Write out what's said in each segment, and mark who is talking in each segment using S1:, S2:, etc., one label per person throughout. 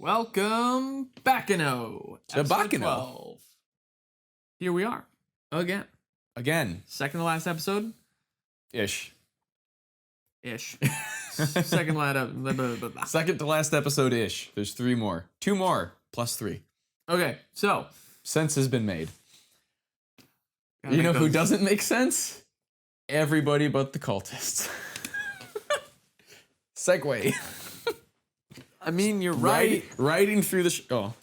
S1: Welcome, Baccano.
S2: To
S1: Episode
S2: Baccano.
S1: 12. Here we are. Again. Second to last episode?
S2: Ish.
S1: Second
S2: to last episode ish. There's 3 more. 2 more plus 3.
S1: Okay, so.
S2: Sense has been made. You know who doesn't make sense? Everybody but the cultists. Segue.
S1: I mean, you're right.
S2: Riding through the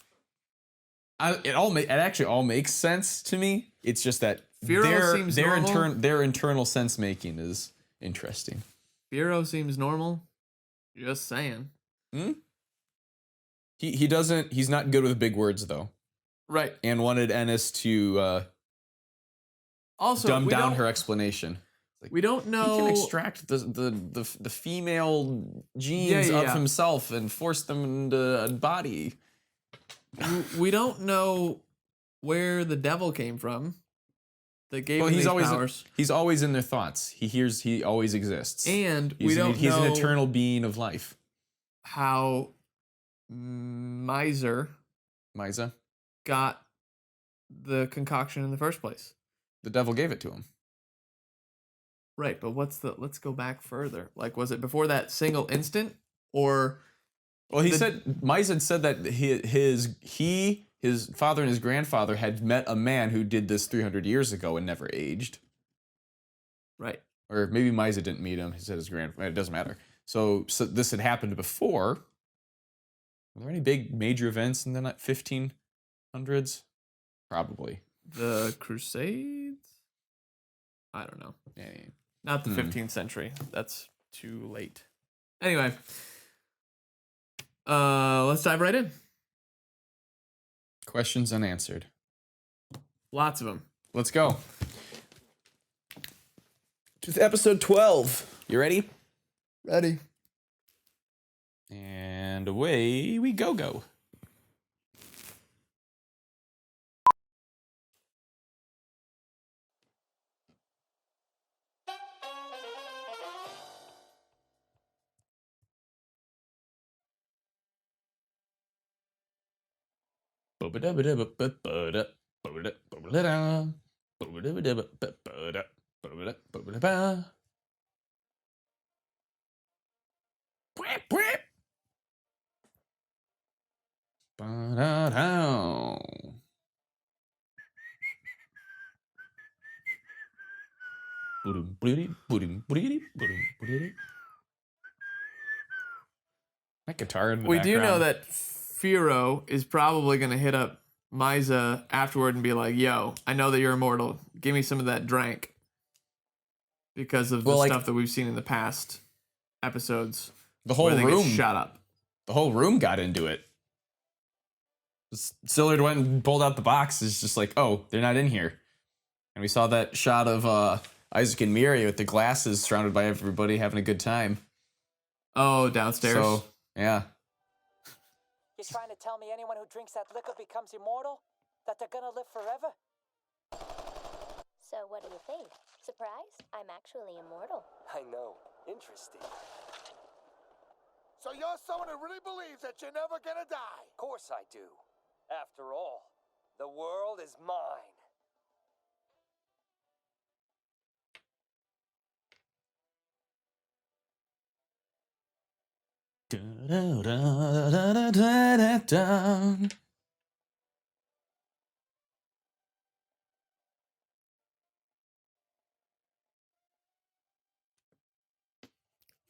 S2: it actually all makes sense to me. It's just that their internal sense making is interesting.
S1: Firo seems normal. Just saying.
S2: He's not good with big words though.
S1: Right.
S2: And wanted Ennis to
S1: also
S2: dumb down her explanation.
S1: Like, we don't know.
S2: He can extract the female genes of himself and force them into a body.
S1: We don't know where the devil came from that gave him
S2: these
S1: these powers.
S2: He's always in their thoughts. He always exists.
S1: And
S2: he's
S1: we don't know
S2: an eternal being of life.
S1: How Misa got the concoction in the first place.
S2: The devil gave it to him.
S1: Right, but let's go back further. Like, was it before that single instant, or?
S2: Well, Misa said that his father and his grandfather had met a man who did this 300 years ago and never aged.
S1: Right.
S2: Or maybe Misa didn't meet him. He said his grandfather. It doesn't matter. So this had happened before. Were there any big major events in the 1500s? Probably.
S1: The Crusades? I don't know.
S2: Yeah.
S1: Not the 15th century. That's too late. Anyway. Let's dive right in.
S2: Questions unanswered.
S1: Lots of them.
S2: Let's go. To episode 12. You ready?
S1: Ready.
S2: And away we go. That guitar in the
S1: we
S2: background.
S1: do know that Firo is probably going to hit up Misa afterward and be like, yo, I know that you're immortal. Give me some of that drink. Because of the stuff that we've seen in the past episodes.
S2: The whole room
S1: shut up.
S2: The whole room got into it. Sillard went and pulled out the box. It's just like, oh, they're not in here. And we saw that shot of Isaac and Miri with the glasses surrounded by everybody having a good time.
S1: Oh, downstairs.
S2: So, yeah.
S3: You're trying to tell me anyone who drinks that liquor becomes immortal? That they're gonna live forever?
S4: So what do you think? Surprised? I'm actually immortal.
S3: I know. Interesting.
S5: So you're someone who really believes that you're never gonna die?
S3: Of course I do. After all, the world is mine.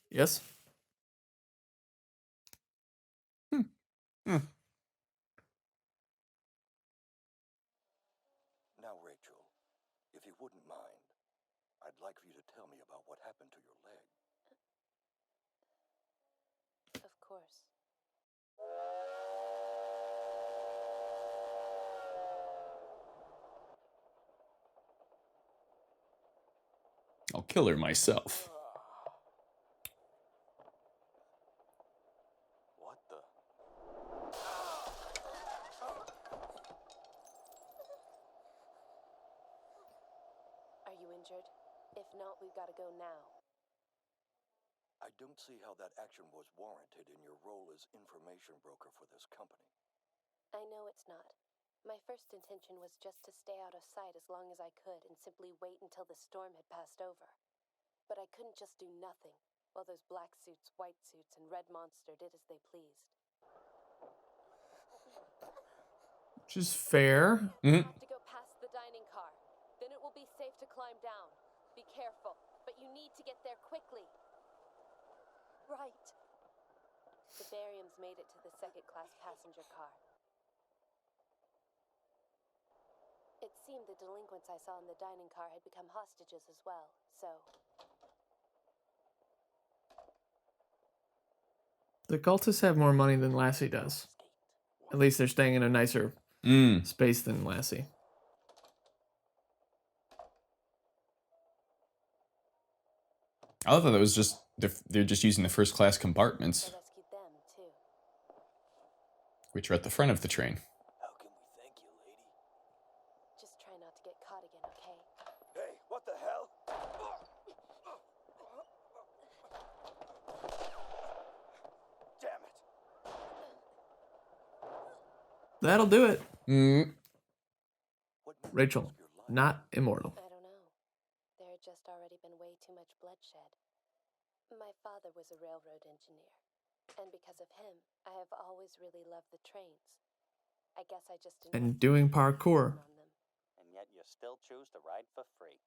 S1: Yes?
S5: Now, Rachel, if you wouldn't mind, I'd like for you to tell me about what happened to your leg.
S4: Of course.
S2: I'll kill her myself.
S5: What the?
S4: Are you injured? If not, we've got to go now.
S5: I I don't see how that action was warranted in your role as information broker for this company.
S4: I know it's not. My first intention was just to stay out of sight as long as I could and simply wait until the storm had passed over. But I couldn't just do nothing, while those black suits, white suits, and red monster did as they pleased.
S1: Which is fair.
S4: You have to go past the dining car. Then it will be safe to climb down. Be careful, but you need to get there quickly. Right. The bariums made it to the second-class passenger car. It seemed the delinquents I saw in the dining car had become hostages as well, so...
S1: The cultists have more money than Lassie does. At least they're staying in a nicer space than Lassie.
S2: I love that it was just they're just using the first class compartments,
S4: I rescued them, too.
S2: which are at the front of the train.
S3: How can we thank you, lady?
S4: Just try not to get caught again, okay?
S5: Hey, what the hell? Damn it.
S1: That'll do it.
S5: What made you
S1: Rachel,
S5: risk your life?
S1: not immortal.
S4: I don't know. There had just already been way too much bloodshed. My father was a railroad engineer, and because of him, I have always really loved the trains. I guess I just
S1: And doing parkour.
S4: on them.
S3: And yet you still choose to ride for free.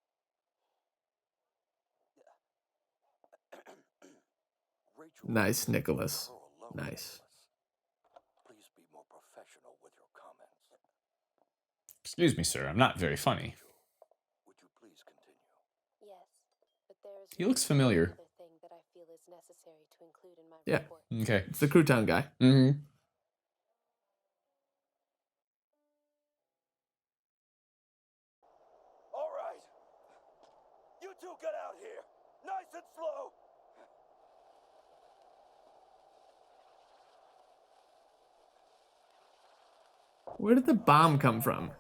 S5: Rachel,
S1: Nice, Nicholas.
S5: her alone,
S1: Nice.
S5: Nicholas. Please be more professional with your comments.
S2: Excuse me, sir. I'm not very funny.
S5: Would you please continue?
S4: Yes, but there is
S2: He looks
S4: one
S2: familiar.
S4: other thing that I feel is necessary to include in my
S1: Yeah.
S4: report.
S2: Okay.
S1: It's the crouton guy.
S5: All right. You two get out here. Nice and slow.
S1: Where did the bomb come from?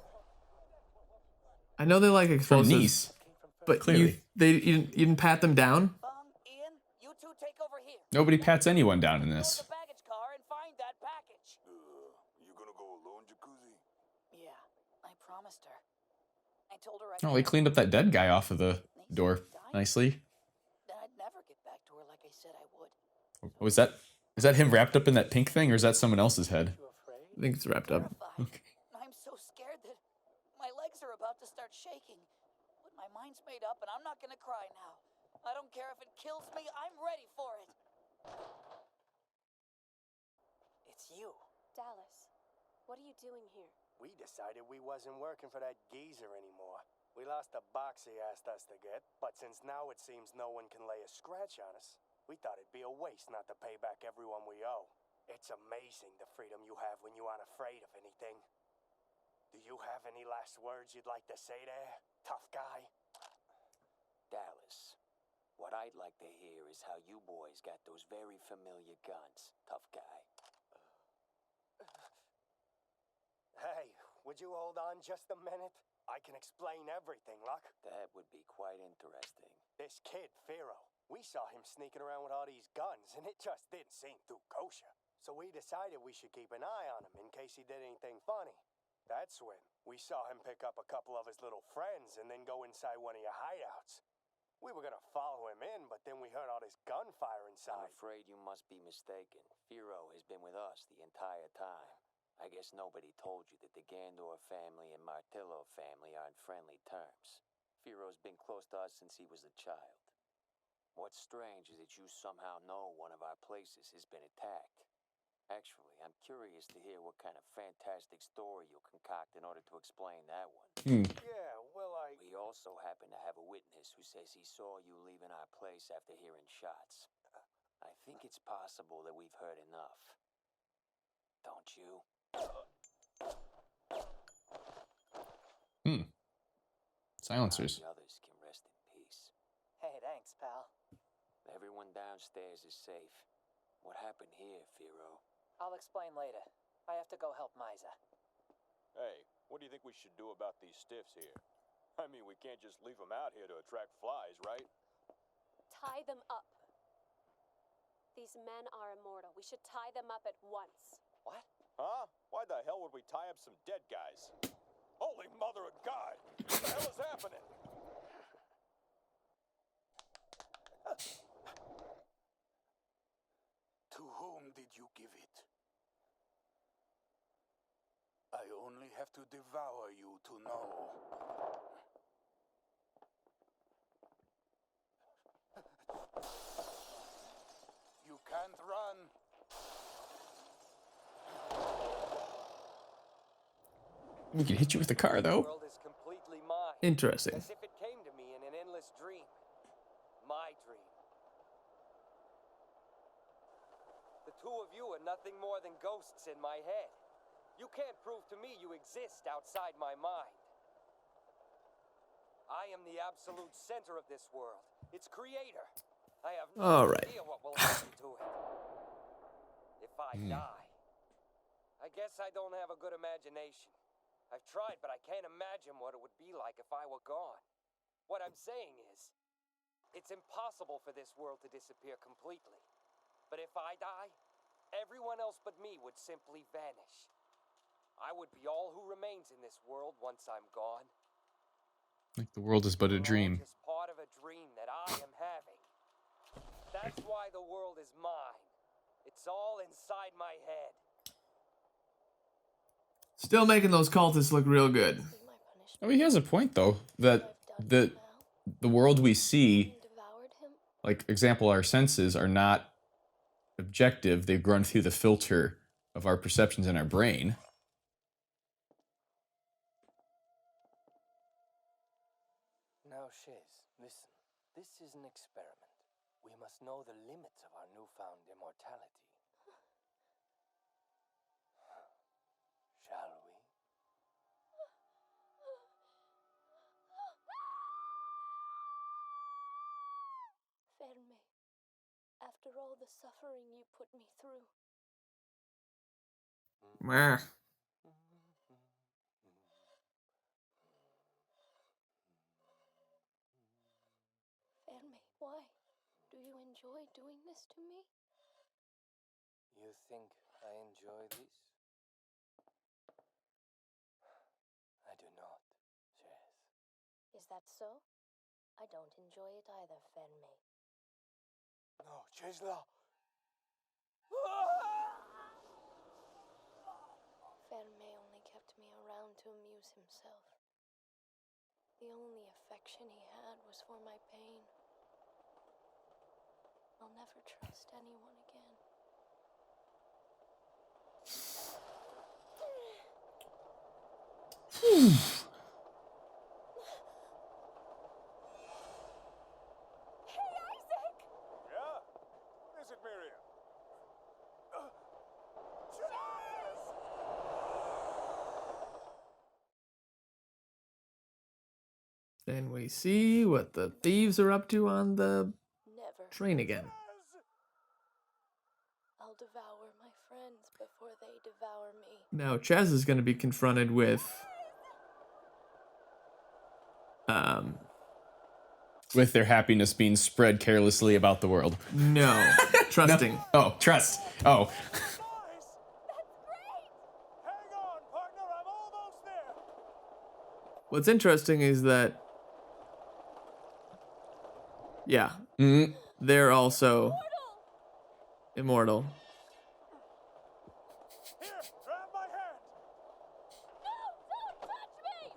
S1: I know they like
S2: From
S1: explosives,
S2: Nice.
S1: but
S2: Clearly.
S1: you didn't pat them down?
S3: Ian, you two take over here.
S2: Nobody pats anyone down in
S3: Go to
S2: this.
S3: the baggage car and find that package.
S5: You gonna go alone, Jacuzzi?
S3: Yeah, I promised her. I told her
S2: Oh, they cleaned up that dead guy off of the door nicely.
S3: Then I'd never get back to her like I said I would.
S2: Oh, is that him wrapped up in that pink thing, or is that someone else's head?
S3: You afraid?
S1: I think it's wrapped up.
S3: Terrified. I'm so scared that my legs are about to start shaking. But my mind's made up and I'm not gonna cry now. I don't care if it kills me, I'm ready for it. It's you.
S4: Dallas, what are you doing here?
S6: We decided we wasn't working for that geezer anymore. We lost the box he asked us to get, but since now it seems no one can lay a scratch on us, we thought it'd be a waste not to pay back everyone we owe. It's amazing the freedom you have when you aren't afraid of anything. Do you have any last words you'd like to say there, tough guy?
S7: Dallas, what I'd like to hear is how you boys got those very familiar guns, tough guy.
S6: Hey, would you hold on just a minute? I can explain everything, Luck.
S7: That would be quite interesting.
S6: This kid, Firo, we saw him sneaking around with all these guns, and it just didn't seem too kosher. So we decided we should keep an eye on him in case he did anything funny. That's when we saw him pick up a couple of his little friends and then go inside one of your hideouts. We were gonna follow him in, but then we heard all this gunfire
S7: I'm
S6: inside.
S7: afraid you must be mistaken. Firo has been with us the entire time. I guess nobody told you that the Gandor family and Martillo family are on friendly terms. Firo's been close to us since he was a child. What's strange is that you somehow know one of our places has been attacked. Actually, I'm curious to hear what kind of fantastic story you'll concoct in order to explain that one.
S6: Yeah, well,
S7: We also happen to have a witness who says he saw you leaving our place after hearing shots. I think it's possible that we've heard enough. Don't you?
S2: Silencers.
S7: The others can rest in peace.
S3: Hey, thanks, pal.
S7: Everyone downstairs is safe. What happened here, Firo?
S3: I'll explain later. I have to go help Miza.
S5: Hey, what do you think we should do about these stiffs here? I mean, we can't just leave them out here to attract flies, right?
S4: Tie them up. These men are immortal. We should tie them up at once.
S8: What? Huh? Why the hell would we tie up some dead guys? Holy mother of God! What the hell is happening?
S5: To whom did you give it? I only have to devour you to know. You can't run.
S2: We can hit you with the car,
S6: The
S2: though.
S6: world is completely mine.
S1: Interesting.
S6: As if it came to me in an endless dream. My dream. The two of you are nothing more than ghosts in my head. You can't prove to me you exist outside my mind. I am the absolute center of this world. Its creator. I have no idea what will happen to it. If I die. I guess I don't have a good imagination. I've tried, but I can't imagine what it would be like if I were gone. What I'm saying is, it's impossible for this world to disappear completely. But if I die, everyone else but me would simply vanish. I would be all who remains in this world once I'm gone.
S2: Like the world is but a
S6: We're all
S2: dream.
S6: just part of a dream that I am having. That's why the world is mine. It's all inside my head.
S1: Still making those cultists look real good.
S4: Be my punishment.
S2: Oh, he has a point, though, that
S4: I've done
S2: the world we see,
S4: and devoured him.
S2: like, example, our senses are not objective. They've run through the filter of our perceptions in our brain.
S6: Now, Shiz, listen. This is an experiment. We must know the limits of our newfound immortality. Shall we?
S4: Ferme, after all the suffering you put me through,
S1: Meh.
S4: Ferme, why? Do you enjoy doing this to me?
S6: You think I enjoy this? I do not, Shiz.
S4: Is that so? I don't enjoy it either, Ferme.
S6: No, Chesla.
S4: Ferme only kept me around to amuse himself. The only affection he had was for my pain. I'll never trust anyone again. Hey, Isaac!
S8: Yeah? Is it Miriam?
S1: Then we see what the thieves are up to on the
S4: Never.
S1: train again.
S4: I'll devour my friends before they devour me.
S1: Now Chaz is going to be confronted with
S2: With their happiness being spread carelessly about the world.
S1: no, trusting.
S2: No. Oh, trust. Oh.
S8: Nice! That's great! Hang on, partner, I'm almost there!
S1: What's interesting is that they're also immortal.
S8: Here, grab my hand!
S4: No, don't touch me!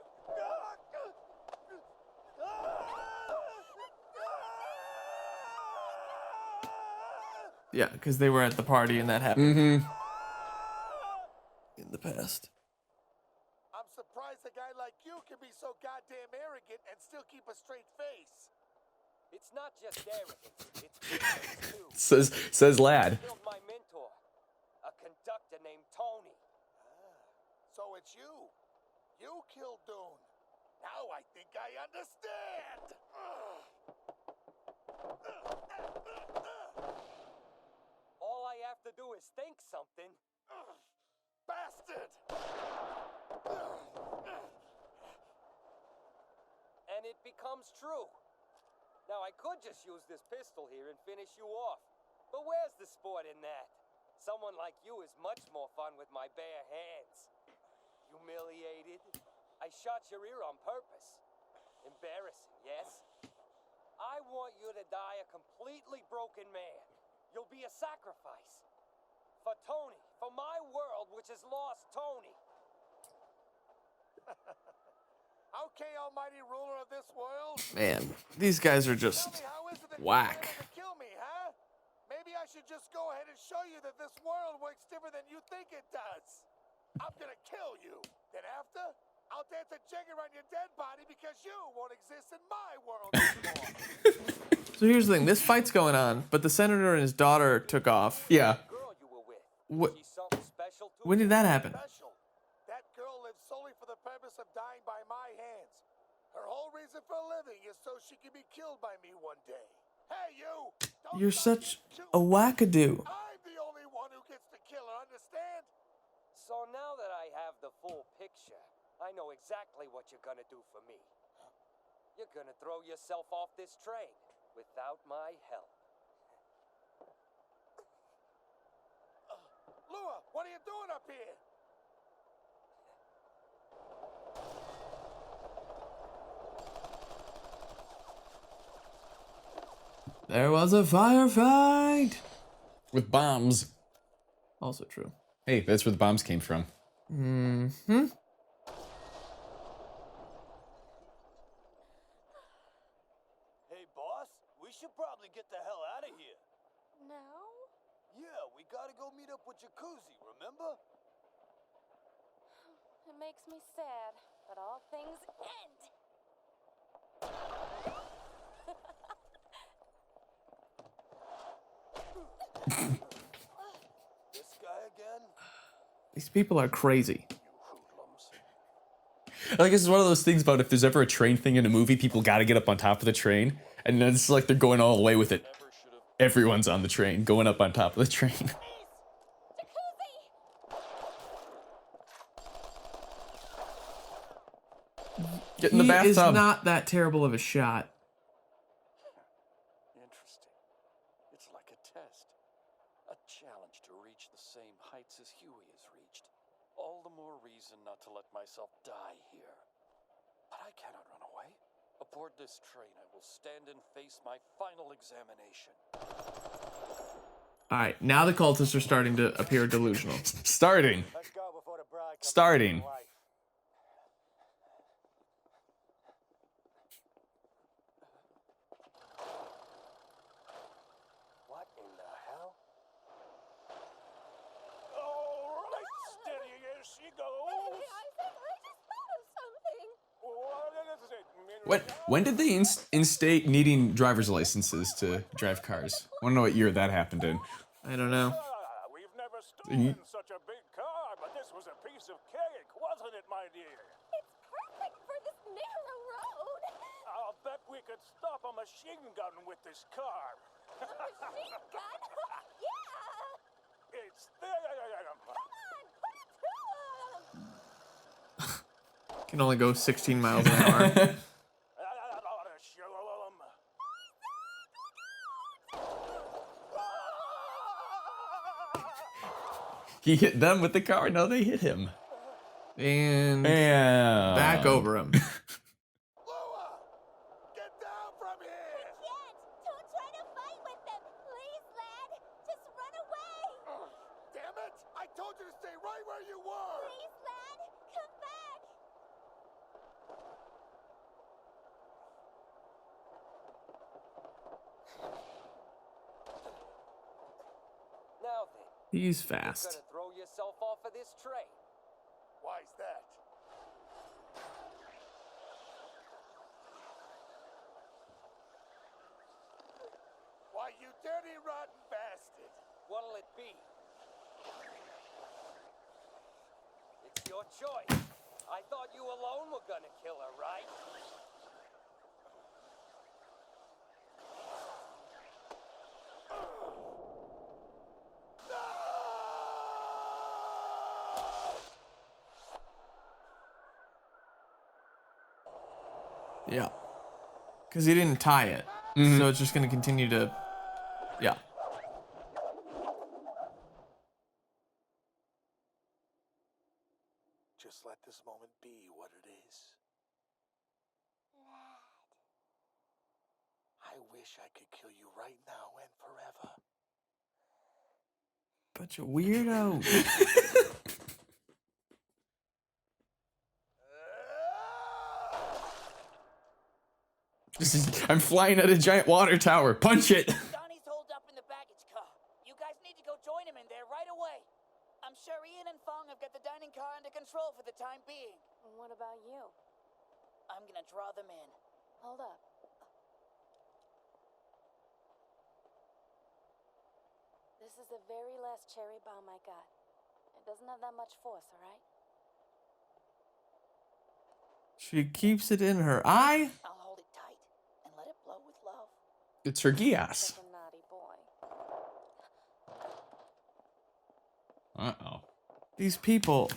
S1: Yeah, because they were at the party and that happened in the past.
S5: I'm surprised a guy like you can be so goddamn arrogant and still keep a straight face.
S6: It's not just arrogance, it's ignorance too.
S2: Says lad.
S6: Killed my mentor, a conductor named Tony.
S5: So it's you. You killed Dune. Now I think I understand.
S6: All I have to do is think something.
S5: Bastard!
S6: And it becomes true. Now, I could just use this pistol here and finish you off.
S9: But where's the sport in that? Someone like you is much more fun with my bare hands. Humiliated? I shot your ear on purpose. Embarrassing, yes? I want you to die a completely broken man. You'll be a sacrifice. For Tony. For my world, which has lost Tony.
S5: Okay, almighty ruler of this world.
S1: Man, these guys are just
S5: Tell me, how is it that
S1: whack.
S5: you were able to kill me, huh? Maybe I should just go ahead and show you that this world works different than you think it does. I'm gonna kill you. Then after, I'll dance a jigger on your dead body because you won't exist in my world anymore.
S1: So here's the thing, this fight's going on, but the senator and his daughter took off.
S2: Yeah.
S9: Girl you were with.
S1: What?
S9: She's something special to
S1: When did that happen?
S5: Special. That girl lives solely for the purpose of dying by my hands. Her whole reason for living is so she can be killed by me one day. Hey, you! Don't
S1: You're
S5: stop
S1: such
S5: getting
S1: a
S5: cute.
S1: wackadoo.
S5: I'm the only one who gets to kill her, understand?
S9: So now that I have the full picture, I know exactly what you're gonna do for me. You're gonna throw yourself off this train without my help.
S5: Lua, what are you doing up here?
S1: There was a firefight.
S2: With bombs.
S1: Also true.
S2: Hey, that's where the bombs came from.
S1: Mm-hmm.
S8: Hey, boss, we should probably get the hell out of here.
S4: Now?
S8: Yeah, we gotta go meet up with Jacuzzi, remember?
S4: It makes me sad, but all things end.
S8: This guy again?
S1: These people are crazy.
S8: You hoodlums.
S2: Like, this is one of those things about if there's ever a train thing in a movie, people gotta get up on top of the train. And then it's like they're going all the way with it.
S8: Never should have.
S2: Everyone's on the train, going up on top of the train.
S4: Jacuzzi!
S2: Get in the
S1: He is
S2: bathtub.
S1: not that terrible of a shot.
S8: Interesting. It's like a test. A challenge to reach the same heights as Huey has reached. All the more reason not to let myself die here. But I cannot run away. Aboard this train, I will stand and face my final examination.
S1: Alright, now the cultists are starting to appear delusional.
S2: Starting.
S6: Let's go before the bride comes
S2: Starting.
S6: back to life. What in the hell?
S8: All right, steady as she goes.
S4: I think I just thought of something.
S2: When did they instate needing driver's licenses to drive cars? I want to know what year that happened in.
S1: I don't know.
S8: We've never stolen such a big car, but this was a piece of cake, wasn't it, my dear?
S4: It's perfect for this narrow road.
S8: I'll bet we could stop a machine gun with this car.
S4: A machine gun? Yeah!
S8: It's there.
S4: Come on, put it to him!
S1: Can only go 16 miles an hour.
S2: He hit them with the car. No, they hit him.
S1: And
S2: Bam.
S1: back over him.
S5: Lua! Get down from here!
S4: Can't! Don't try to fight with them! Please, lad! Just run away!
S5: Damn it! I told you to stay right where you were!
S4: Please, lad! Come back!
S9: Now then,
S1: He's
S9: you're
S1: fast.
S9: gonna throw yourself off of this train.
S5: Why's that? Why, you dirty, rotten bastard!
S9: What'll it be? It's your choice. I thought you alone were gonna kill her, right?
S1: Yeah. Because he didn't tie it. So it's just going to continue to... Yeah.
S5: Just let this moment be what it is. I wish I could kill you right now and forever.
S1: Bunch of weirdos.
S2: I'm flying at a giant water tower. Punch it.
S3: Donnie's holed up in the baggage car. You guys need to go join him in there right away. I'm sure Ian and Fong have got the dining car under control for the time being.
S4: And what about you?
S3: I'm gonna draw them in.
S4: Hold up. This is the very last cherry bomb I got. It doesn't have that much force, alright?
S1: She keeps it in her eye.
S3: I'll hold it tight and let it blow with love.
S2: It's her gas.
S4: Like a naughty boy.
S2: Uh-oh.
S1: These people.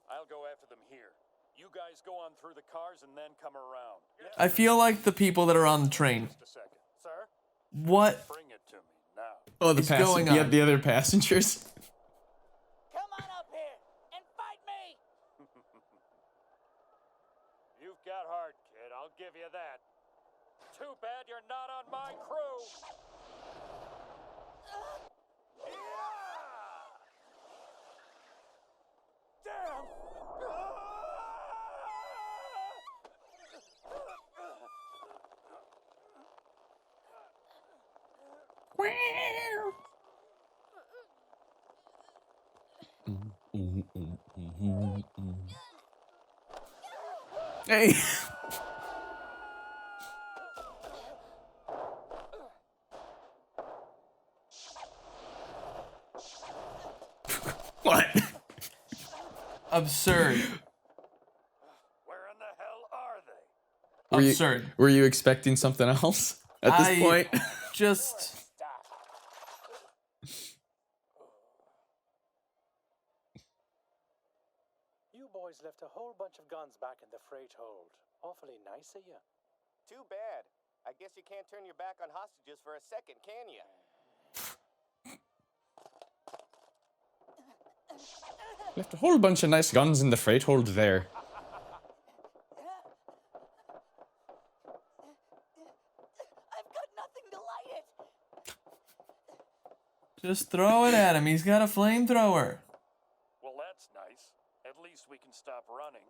S8: I'll go after them here. You guys go on through the cars and then come around.
S1: I feel like the people that are on the train.
S8: Just a second. Sir?
S1: What
S8: Bring it to me now.
S2: Oh,
S1: is going on?
S2: The other passengers.
S3: Come on up here and fight me!
S8: You've got heart, kid. I'll give you that. Too bad you're not on my crew. Damn!
S2: Hey. What?
S1: absurd?
S8: Where in the hell are they?
S1: Absurd.
S2: Were you expecting something else at this point?
S1: Just.
S6: You boys left a whole bunch of guns back in the freight hold. Awfully nice of you.
S9: Too bad. I guess you can't turn your back on hostages for a second, can you?
S2: Left a whole bunch of nice guns in the freight hold there.
S3: I've got nothing to light it.
S1: Just throw it at him. He's got a flamethrower.
S8: Well, that's nice. At least we can stop running.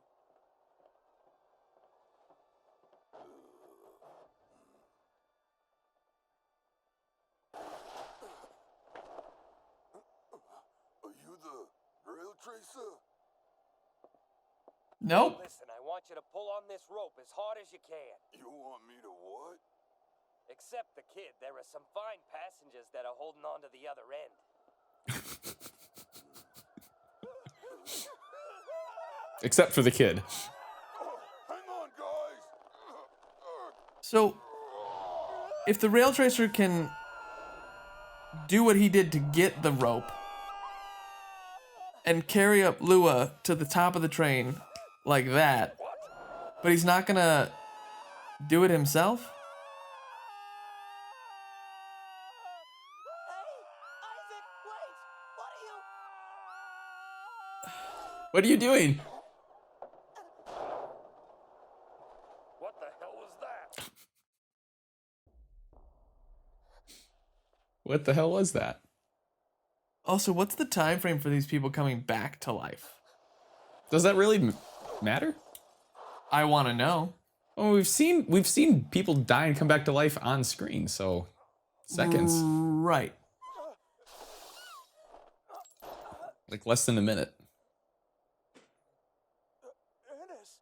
S5: Are you the rail tracer?
S1: Nope.
S9: Listen, I want you to pull on this rope as hard as you can.
S5: You want me to what?
S9: Except the kid, there are some fine passengers that are holding on to the other end.
S2: Except for the kid.
S5: Hang on, guys.
S1: So, if the rail tracer can do what he did to get the rope and carry up Lua to the top of the train like that, but he's not gonna do it himself?
S3: Hey, Isaac, wait!
S2: What are you doing?
S8: What the hell was that?
S2: What the hell was that?
S1: Also, what's the time frame for these people coming back to life?
S2: Does that really matter?
S1: I want to know.
S2: Oh, we've seen people die and come back to life on screen, so seconds,
S1: Right.
S2: like less than a minute.
S6: Ernest!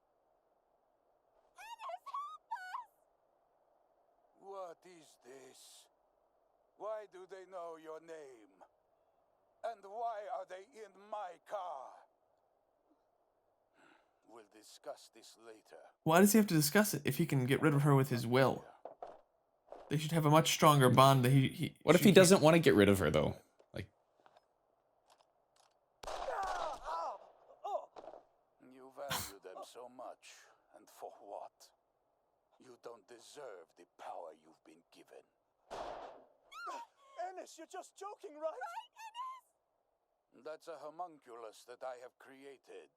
S5: What is this? Why do they know your name? And why are they in my car? We'll discuss this later.
S1: Why does he have to discuss it if he can get rid of her with his will? They should have a much stronger bond that he
S2: What if he doesn't want to get rid of her though? Like,
S5: You value them so much, and for what? You don't deserve the power you've been given.
S6: Ernest, you're just joking, right?
S5: That's a homunculus that I have created.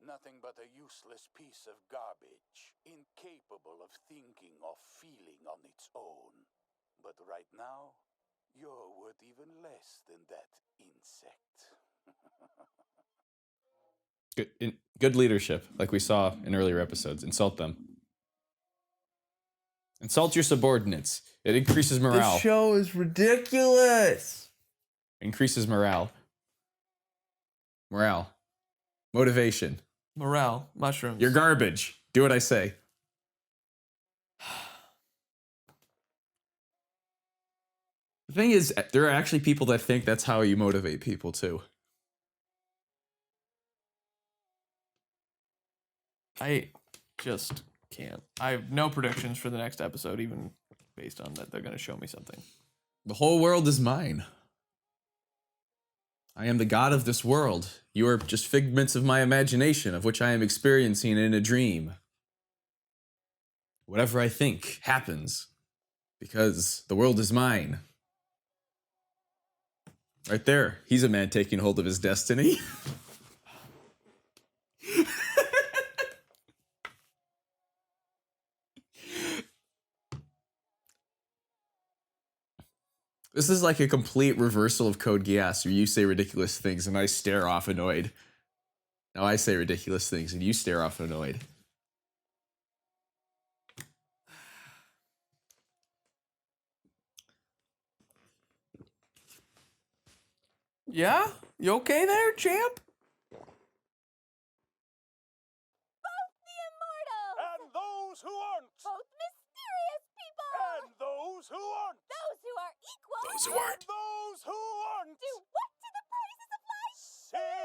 S5: Nothing but a useless piece of garbage, incapable of thinking or feeling on its own. But right now, you're worth even less than that insect.
S2: Good leadership, like we saw in earlier episodes. Insult them. Insult your subordinates. It increases morale.
S1: This show is ridiculous.
S2: Increases morale. Morale. Motivation.
S1: Morale. Mushrooms.
S2: You're garbage. Do what I say. The thing is, there are actually people that think that's how you motivate people too.
S1: I just can't. I have no predictions for the next episode, even based on that they're going to show me something.
S2: The whole world is mine. I am the god of this world. You are just figments of my imagination, of which I am experiencing in a dream. Whatever I think happens, because the world is mine. Right there, he's a man taking hold of his destiny. This is like a complete reversal of Code Geass, where you say ridiculous things and I stare off annoyed. Now I say ridiculous things and you stare off annoyed.
S1: Yeah? You okay there, champ?
S4: Both the immortals!
S5: And those who aren't!
S4: Both mysterious people!
S5: And those who aren't!
S4: Those who are equal!
S2: Those who aren't.
S5: And those who aren't!
S4: Do what to the praises of life?
S5: Sing!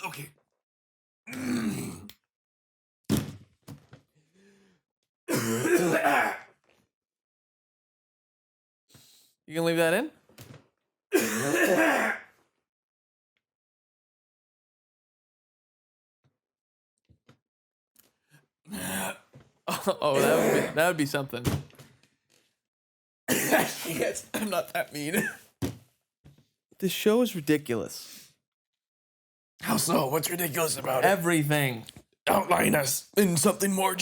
S2: Okay.
S1: You can leave that in? Oh, that would be something.
S2: Yes, I'm not that mean.
S1: This show is ridiculous.
S2: How so? What's ridiculous about it?
S1: Everything.
S2: Outline us in something more.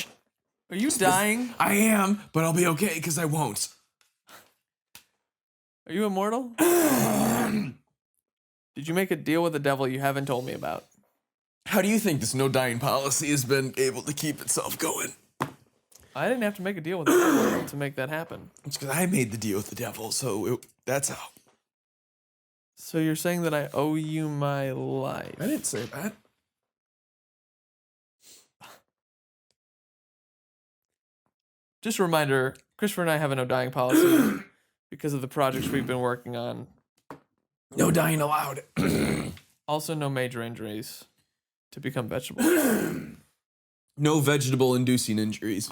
S1: Are you dying?
S2: I am, but I'll be okay because I won't.
S1: Are you immortal? Did you make a deal with the devil you haven't told me about?
S2: How do you think this no dying policy has been able to keep itself going?
S1: I didn't have to make a deal with the devil to make that happen.
S2: It's because I made the deal with the devil, so that's how.
S1: So you're saying that I owe you my life?
S2: I didn't say that.
S1: Just a reminder, Christopher and I have a no dying policy because of the projects we've been working on.
S2: No dying allowed.
S1: Also, no major injuries to become vegetable.
S2: No vegetable-inducing injuries.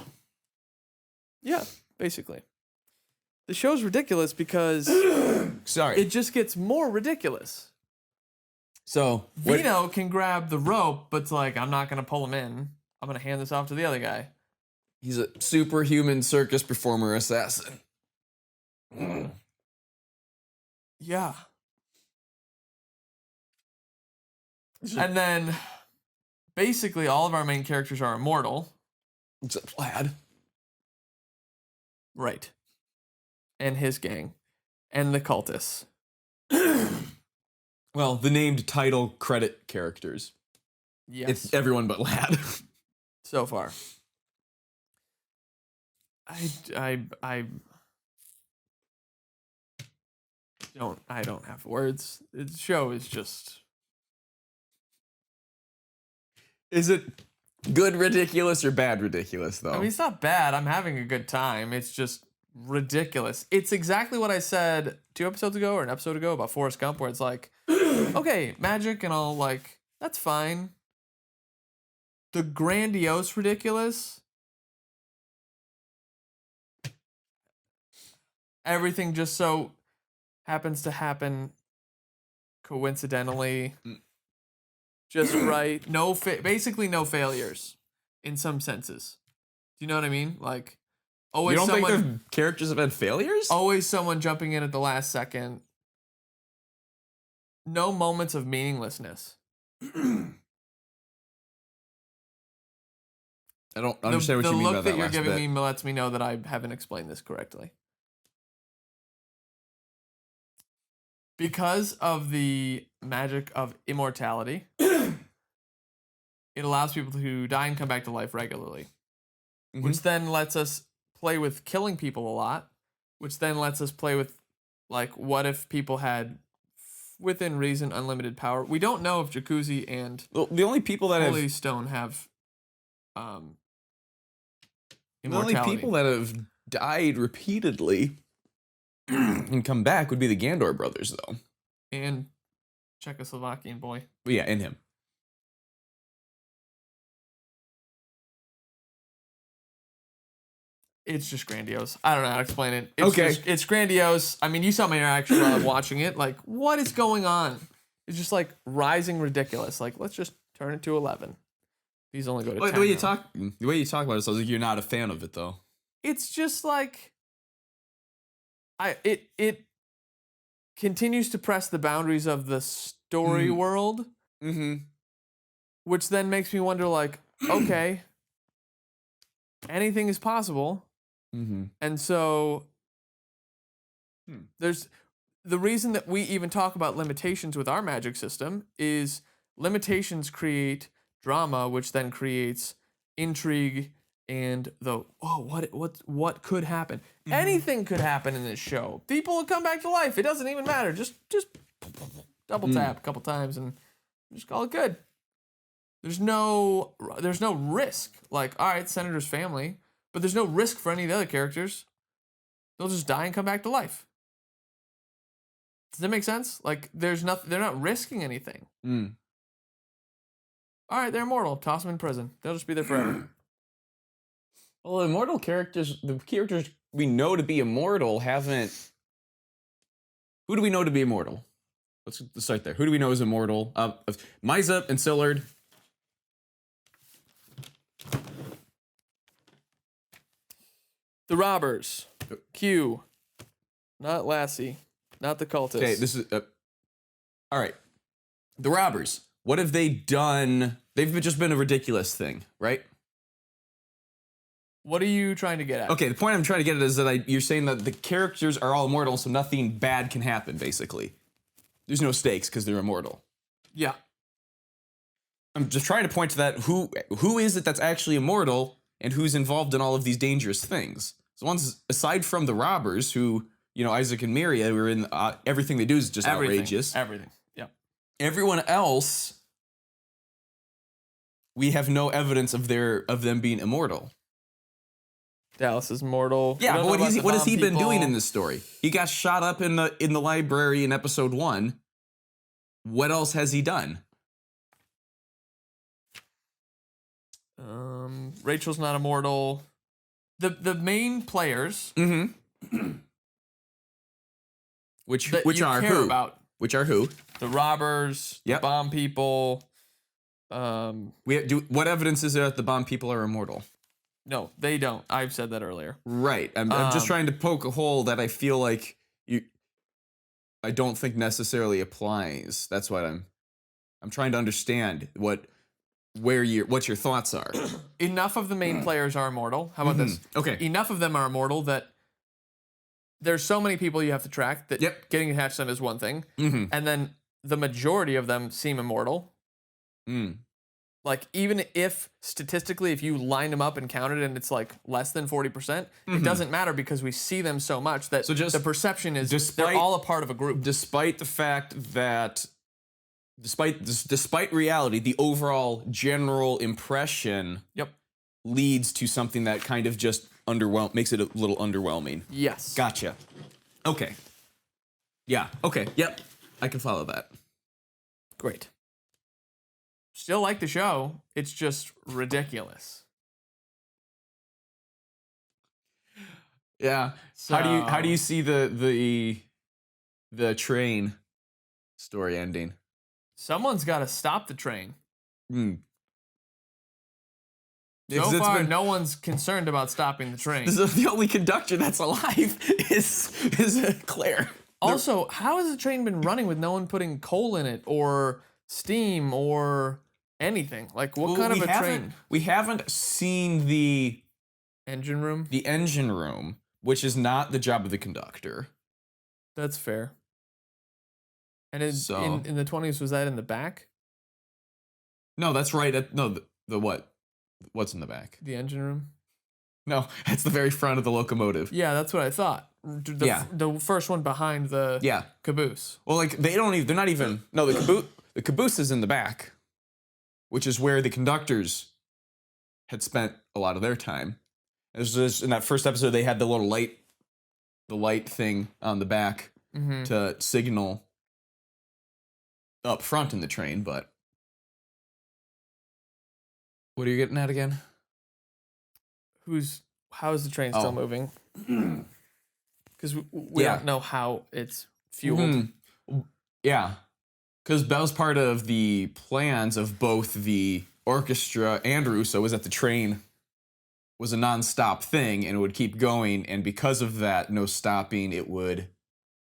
S1: Yeah, basically. The show's ridiculous because
S2: Sorry.
S1: it just gets more ridiculous.
S2: So
S1: Vito can grab the rope, but it's like, I'm not going to pull him in. I'm going to hand this off to the other guy.
S2: he's a superhuman circus performer assassin.
S1: Yeah. And then basically all of our main characters are immortal.
S2: Except Plaid.
S1: Right. And his gang. And the cultists.
S2: Well, the named title credit characters.
S1: Yes.
S2: It's everyone but Lad.
S1: So far. I don't have words. The show is just...
S2: Is it good ridiculous or bad ridiculous, though?
S1: I mean, it's not bad. I'm having a good time. It's just ridiculous. It's exactly what I said 2 episodes ago or an episode ago about Forrest Gump, where it's like, okay, magic and all, like, that's fine. The grandiose ridiculous, everything just so happens to happen coincidentally, just right. Basically no failures in some senses. Do you know what I mean? Like, Always
S2: You don't
S1: someone,
S2: think their characters have had failures?
S1: always someone jumping in at the last second. No moments of meaninglessness.
S2: I don't understand what you mean by that.
S1: The look that you're
S2: last
S1: giving
S2: bit.
S1: me lets me know that I haven't explained this correctly. Because of the magic of immortality, it allows people to die and come back to life regularly, which then lets us play with killing people a lot, which then lets us play with, like, what if people had, within reason, unlimited power? We don't know if Jacuzzi and
S2: Well, the only people that
S1: Holy
S2: have
S1: Stone have
S2: the only
S1: immortality.
S2: people that have died repeatedly and come back would be the Gandor brothers, though.
S1: And Czechoslovakian boy.
S2: But yeah, and him.
S1: It's just grandiose. I don't know how to explain it.
S2: Okay.
S1: It's grandiose. I mean, you saw my reaction while I'm watching it. Like, what is going on? It's just like rising ridiculous. Like, let's just turn it to 11. These only go to 10
S2: The way you
S1: now.
S2: talk about it sounds like you're not a fan of it, though.
S1: It's just like it continues to press the boundaries of the story world, which then makes me wonder, like, okay, anything is possible. And so there's the reason that we even talk about limitations with our magic system is limitations create drama, which then creates intrigue and what could happen. Anything could happen in this show. People will come back to life. It doesn't even matter. Just double tap a couple times and just call it good. There's no risk. Like, all right, Senator's family, but there's no risk for any of the other characters. They'll just die and come back to life. Does that make sense? Like, they're not risking anything. All right, they're immortal. Toss them in prison. They'll just be there forever.
S2: Well, immortal characters, the characters we know to be immortal haven't... Who do we know to be immortal? Let's start there. Who do we know is immortal? Misa and Sillard.
S1: The robbers. Q. Not Lassie. Not the cultists.
S2: Okay, this is... all right. The robbers. What have they done? They've just been a ridiculous thing, right?
S1: What are you trying to get at?
S2: Okay, the point I'm trying to get at is that you're saying that the characters are all immortal, so nothing bad can happen, basically. There's no stakes because they're immortal.
S1: Yeah.
S2: I'm just trying to point to that. Who is it that's actually immortal and who's involved in all of these dangerous things? So ones aside from the robbers, who, you know, Isaac and Miria were in, everything they do is just outrageous.
S1: Everything. Yeah.
S2: Everyone else, we have no evidence of them being immortal.
S1: Dallas is mortal.
S2: Yeah, but what has he been doing in this story? He got shot up in the library in episode 1. What else has he done?
S1: Rachel's not immortal. The main players.
S2: Which
S1: that
S2: which
S1: you
S2: are
S1: care
S2: who?
S1: About.
S2: Which are who?
S1: The robbers.
S2: Yep.
S1: The bomb people.
S2: What evidence is there that the bomb people are immortal?
S1: No, they don't. I've said that earlier.
S2: Right. I'm just trying to poke a hole that I feel like I don't think necessarily applies. That's what I'm trying to understand what your thoughts are.
S1: Enough of the main players are immortal. How about this?
S2: Okay.
S1: Enough of them are immortal that there's so many people you have to track that getting attached to them is one thing. And then the majority of them seem immortal. Like, even if statistically, if you line them up and counted and it's like less than 40%, it doesn't matter because we see them so much that the perception is they're all a part of a group.
S2: Despite the fact that, despite reality, the overall general impression leads to something that kind of just makes it a little underwhelming.
S1: Yes.
S2: Gotcha. Okay. Yeah. Okay. Yep. I can follow that.
S1: Great. Still like the show. It's just ridiculous.
S2: Yeah.
S1: So,
S2: how do you see the train story ending?
S1: Someone's got to stop the train. So far, no one's concerned about stopping the train.
S2: The only conductor that's alive is Claire.
S1: Also, how has the train been running with no one putting coal in it or steam or anything? Like, what kind of a train?
S2: We haven't seen the
S1: engine room?
S2: The engine room, which is not the job of the conductor.
S1: That's fair. And in the 20s, was that in the back?
S2: No, that's right. The what? What's in the back?
S1: The engine room?
S2: No, it's the very front of the locomotive.
S1: Yeah, that's what I thought. The first one behind the caboose.
S2: Well, like they're not even. No, the caboose is in the back, which is where the conductors had spent a lot of their time. It was just in that first episode they had the little light thing on the back to signal up front in the train, but what are you getting at again?
S1: How is the train still moving? Because we don't know how it's fueled.
S2: Yeah, because that was part of the plans of both the orchestra and Russo, was that the train was a non-stop thing and it would keep going, and because of that, no stopping, it would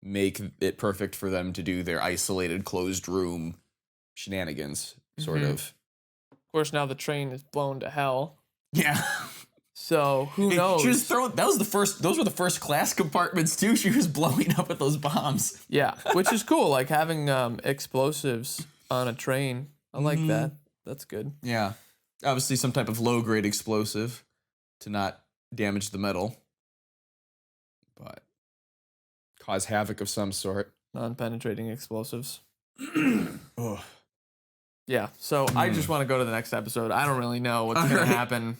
S2: make it perfect for them to do their isolated closed room shenanigans, sort of.
S1: Of course, now the train is blown to hell.
S2: Yeah.
S1: So who knows?
S2: She was throwing. Those were the first class compartments too. She was blowing up with those bombs.
S1: Yeah, which is cool. Like having explosives on a train. I like that. That's good.
S2: Yeah, obviously some type of low grade explosive to not damage the metal, but cause havoc of some sort.
S1: Non-penetrating explosives.
S2: Oh.
S1: Yeah. So I just want to go to the next episode. I don't really know what's going to happen.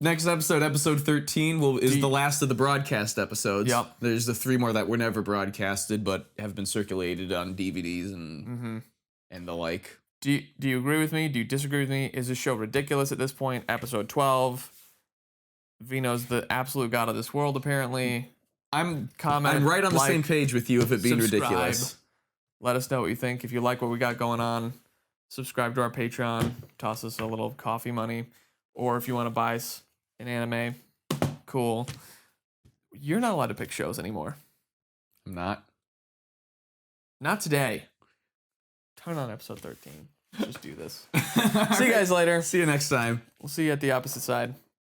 S2: Next episode, episode 13, is the last of the broadcast episodes.
S1: Yep.
S2: There's the 3 more that were never broadcasted, but have been circulated on DVDs and the like.
S1: Do you agree with me? Do you disagree with me? Is this show ridiculous at this point? Episode 12. Vino's the absolute god of this world, apparently.
S2: I'm right on the same page with you of it being ridiculous.
S1: Let us know what you think. If you like what we got going on, subscribe to our Patreon. Toss us a little coffee money. Or if you want to buy us an anime, cool. You're not allowed to pick shows anymore.
S2: I'm not.
S1: Not today. Turn on episode 13. Just do this. See you guys later.
S2: See you next time.
S1: We'll see you at the opposite side.